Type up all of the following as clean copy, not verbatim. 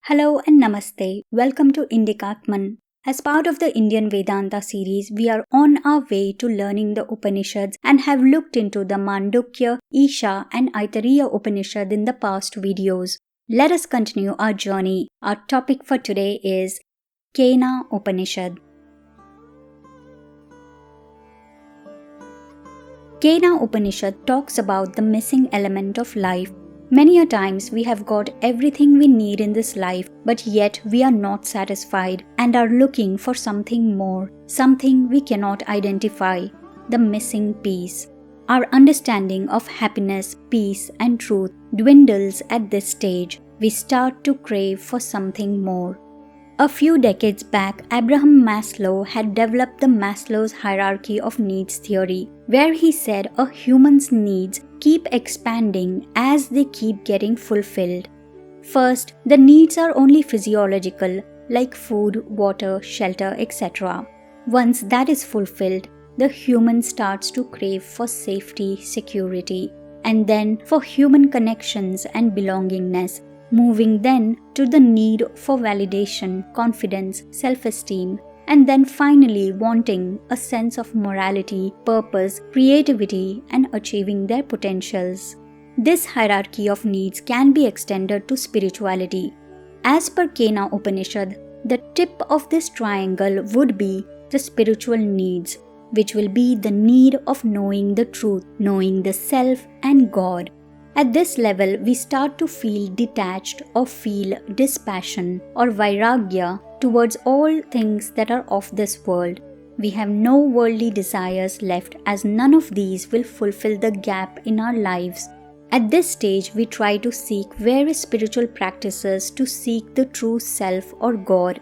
Hello and Namaste. Welcome to Indic Atman. As part of the Indian Vedanta series, we are on our way to learning the Upanishads and have looked into the Mandukya, Isha and Aitareya Upanishad in the past videos. Let us continue our journey. Our topic for today is Kena Upanishad. Kena Upanishad talks about the missing element of life. Many a times we have got everything we need in this life, but yet we are not satisfied and are looking for something more, something we cannot identify, the missing piece. Our understanding of happiness, peace and truth dwindles at this stage. We start to crave for something more. A few decades back, Abraham Maslow had developed the Maslow's hierarchy of needs theory, where he said a human's needs keep expanding as they keep getting fulfilled. First, the needs are only physiological, like food, water, shelter, etc. Once that is fulfilled, the human starts to crave for safety, security, and then for human connections and belongingness, moving then to the need for validation, confidence, self-esteem, and then finally wanting a sense of morality, purpose, creativity, and achieving their potentials. This hierarchy of needs can be extended to spirituality. As per Kena Upanishad, the tip of this triangle would be the spiritual needs, which will be the need of knowing the truth, knowing the self and God. At this level, we start to feel detached or feel dispassion or vairagya towards all things that are of this world. We have no worldly desires left, as none of these will fulfill the gap in our lives. At this stage, we try to seek various spiritual practices to seek the true self or God.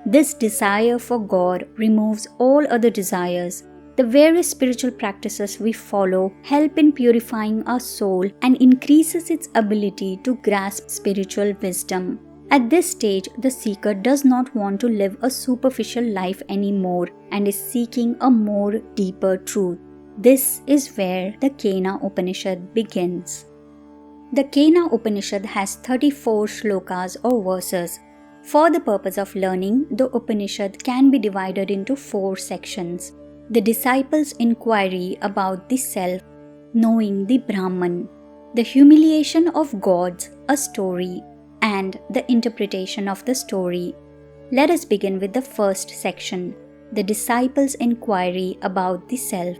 This desire for God removes all other desires. The various spiritual practices we follow help in purifying our soul and increases its ability to grasp spiritual wisdom. At this stage, the seeker does not want to live a superficial life anymore and is seeking a more deeper truth. This is where the Kena Upanishad begins. The Kena Upanishad has 34 shlokas or verses. For the purpose of learning, the Upanishad can be divided into 4 sections. The disciples' inquiry about the self, knowing the Brahman, the humiliation of gods, a story, and the interpretation of the story. Let us begin with the first section, the disciples' inquiry about the self.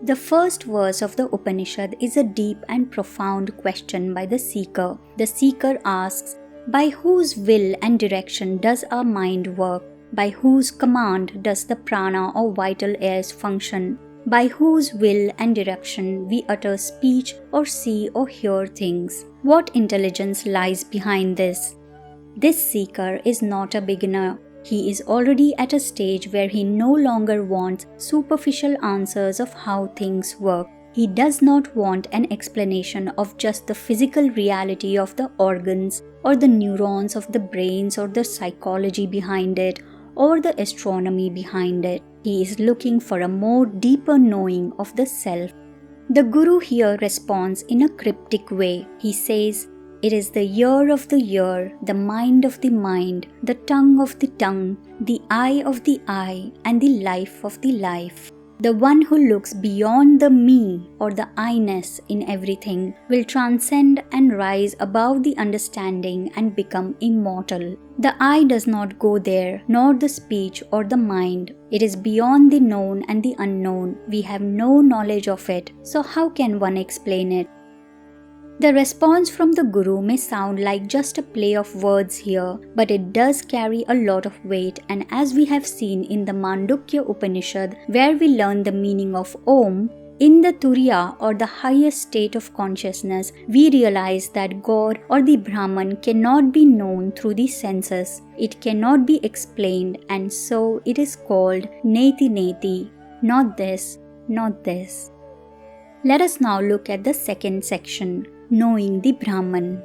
The first verse of the Upanishad is a deep and profound question by the seeker. The seeker asks, by whose will and direction does our mind work? By whose command does the prana or vital airs function? By whose will and direction we utter speech or see or hear things? What intelligence lies behind this? This seeker is not a beginner. He is already at a stage where he no longer wants superficial answers of how things work. He does not want an explanation of just the physical reality of the organs or the neurons of the brains or the psychology behind it, or the astronomy behind it. He is looking for a more deeper knowing of the self. The Guru here responds in a cryptic way. He says, it is the ear of the ear, the mind of the mind, the tongue of the tongue, the eye of the eye, and the life of the life. The one who looks beyond the me or the I-ness in everything will transcend and rise above the understanding and become immortal. The I does not go there, nor the speech or the mind. It is beyond the known and the unknown. We have no knowledge of it, so how can one explain it? The response from the Guru may sound like just a play of words here, but it does carry a lot of weight, and as we have seen in the Mandukya Upanishad, where we learn the meaning of Om, in the Turiya or the highest state of consciousness, we realize that God or the Brahman cannot be known through the senses. It cannot be explained, and so it is called Neti Neti, not this, not this. Let us now look at the second section, knowing the Brahman.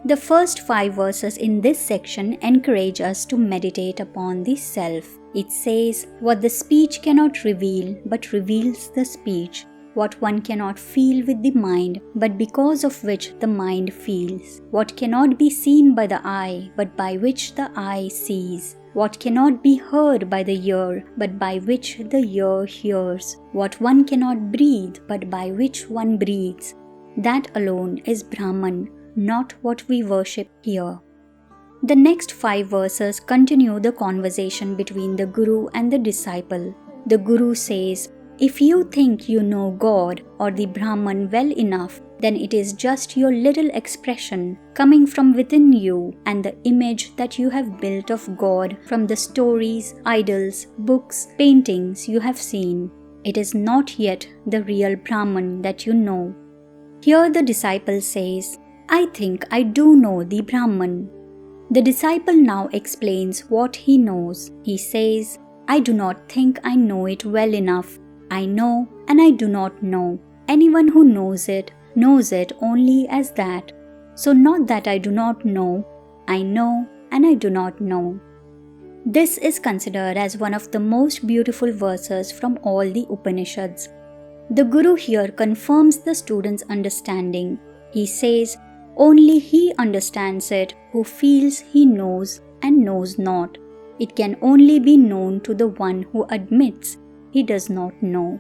The first 5 verses in this section encourage us to meditate upon the self. It says, what the speech cannot reveal but reveals the speech. what one cannot feel with the mind, but because of which the mind feels, what cannot be seen by the eye, but by which the eye sees, what cannot be heard by the ear, but by which the ear hears, what one cannot breathe, but by which one breathes. That alone is Brahman, not what we worship here. The next 5 verses continue the conversation between the Guru and the disciple. The Guru says, "If you think you know God or the Brahman well enough, then it is just your little expression coming from within you and the image that you have built of God from the stories, idols, books, paintings you have seen. It is not yet the real Brahman that you know." Here the disciple says, "I think I do know the Brahman." The disciple now explains what he knows. He says, "I do not think I know it well enough. I know and I do not know. Anyone who knows it only as that. So not that I do not know, I know and I do not know." This is considered as one of the most beautiful verses from all the Upanishads. The Guru here confirms the student's understanding. He says, only he understands it who feels he knows and knows not. It can only be known to the one who admits he does not know.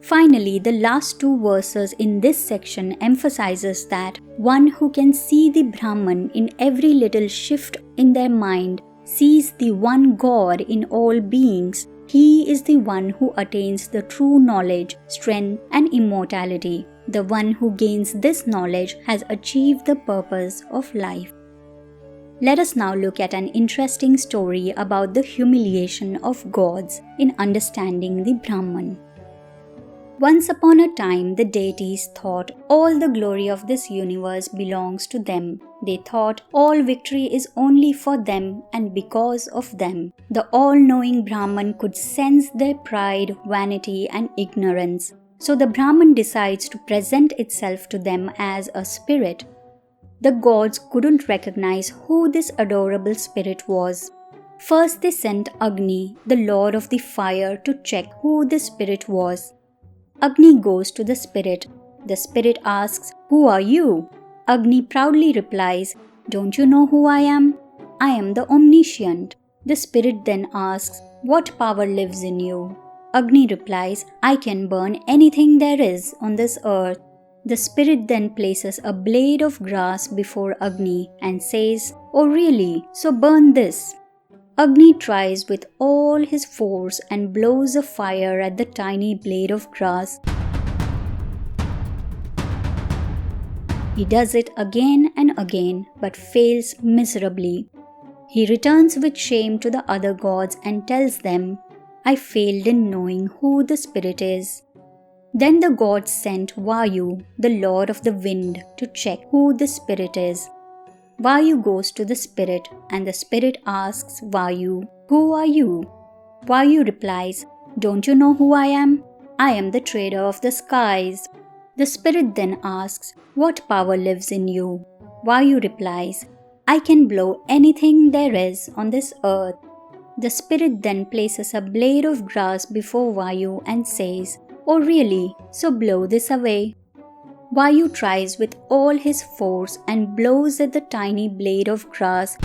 Finally, the last 2 verses in this section emphasizes that one who can see the Brahman in every little shift in their mind sees the one God in all beings. He is the one who attains the true knowledge, strength, and immortality. The one who gains this knowledge has achieved the purpose of life. Let us now look at an interesting story about the humiliation of gods in understanding the Brahman. Once upon a time, the deities thought all the glory of this universe belongs to them. They thought all victory is only for them and because of them. The all-knowing Brahman could sense their pride, vanity, and ignorance. So the Brahman decides to present itself to them as a spirit. The gods couldn't recognize who this adorable spirit was. First they sent Agni, the lord of the fire, to check who the spirit was. Agni goes to the spirit. The spirit asks, "Who are you?" Agni proudly replies, "Don't you know who I am? I am the omniscient." The spirit then asks, "What power lives in you?" Agni replies, "I can burn anything there is on this earth." The spirit then places a blade of grass before Agni and says, "Oh really? So burn this." Agni tries with all his force and blows a fire at the tiny blade of grass. He does it again and again, but fails miserably. He returns with shame to the other gods and tells them, "I failed in knowing who the spirit is." Then the gods sent Vayu, the lord of the wind, to check who the spirit is. Vayu goes to the spirit and the spirit asks Vayu, "Who are you?" Vayu replies, "Don't you know who I am? I am the trader of the skies." The spirit then asks, "What power lives in you?" Vayu replies, "I can blow anything there is on this earth." The spirit then places a blade of grass before Vayu and says, "Oh really? So blow this away." Vayu tries with all his force and blows at the tiny blade of grass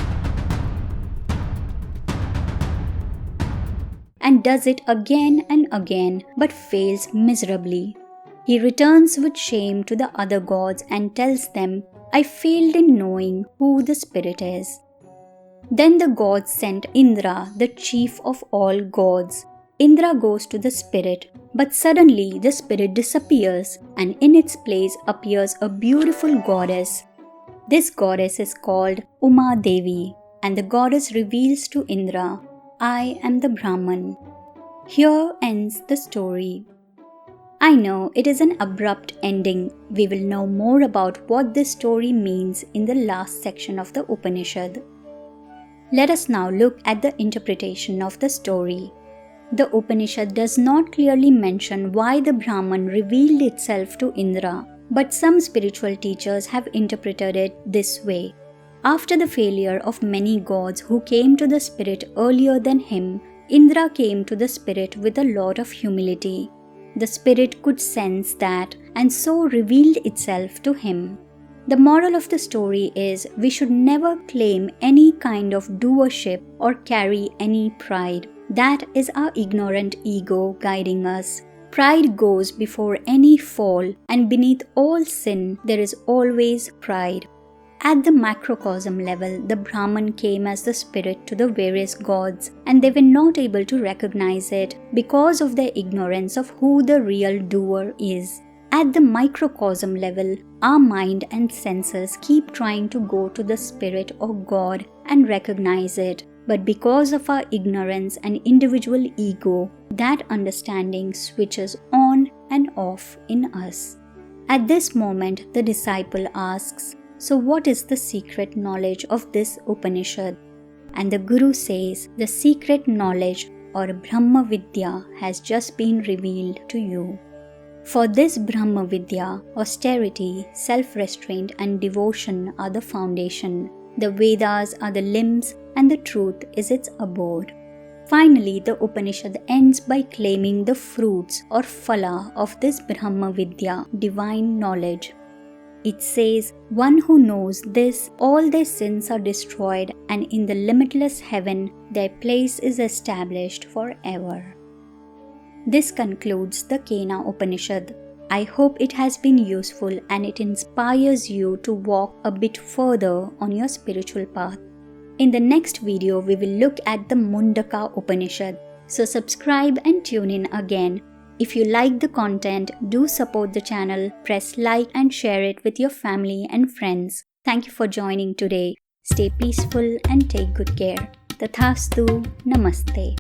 and does it again and again, but fails miserably. He returns with shame to the other gods and tells them, "I failed in knowing who the spirit is." Then the gods sent Indra, the chief of all gods. Indra goes to the spirit, but suddenly the spirit disappears and in its place appears a beautiful goddess. This goddess is called Uma Devi, and the goddess reveals to Indra, "I am the Brahman." Here ends the story. I know it is an abrupt ending. We will know more about what this story means in the last section of the Upanishad. Let us now look at the interpretation of the story. The Upanishad does not clearly mention why the Brahman revealed itself to Indra, but some spiritual teachers have interpreted it this way. After the failure of many gods who came to the spirit earlier than him, Indra came to the spirit with a lot of humility. The spirit could sense that and so revealed itself to him. The moral of the story is we should never claim any kind of doership or carry any pride. That is our ignorant ego guiding us. Pride goes before any fall, and beneath all sin there is always pride. At the macrocosm level, the Brahman came as the spirit to the various gods, and they were not able to recognize it because of their ignorance of who the real doer is. At the microcosm level, our mind and senses keep trying to go to the spirit or God and recognize it, but because of our ignorance and individual ego, that understanding switches on and off in us. At this moment, the disciple asks, "So what is the secret knowledge of this Upanishad?" And the Guru says, "The secret knowledge or Brahma Vidya has just been revealed to you." For this Brahma Vidya, austerity, self-restraint and devotion are the foundation. The Vedas are the limbs and the truth is its abode. Finally, the Upanishad ends by claiming the fruits or phala of this Brahma Vidya, divine knowledge. It says, "One who knows this, all their sins are destroyed, and in the limitless heaven their place is established forever." This concludes the Kena Upanishad. I hope it has been useful and it inspires you to walk a bit further on your spiritual path. In the next video, we will look at the Mundaka Upanishad. So subscribe and tune in again. If you like the content, do support the channel, press like and share it with your family and friends. Thank you for joining today. Stay peaceful and take good care. Tathastu. Namaste.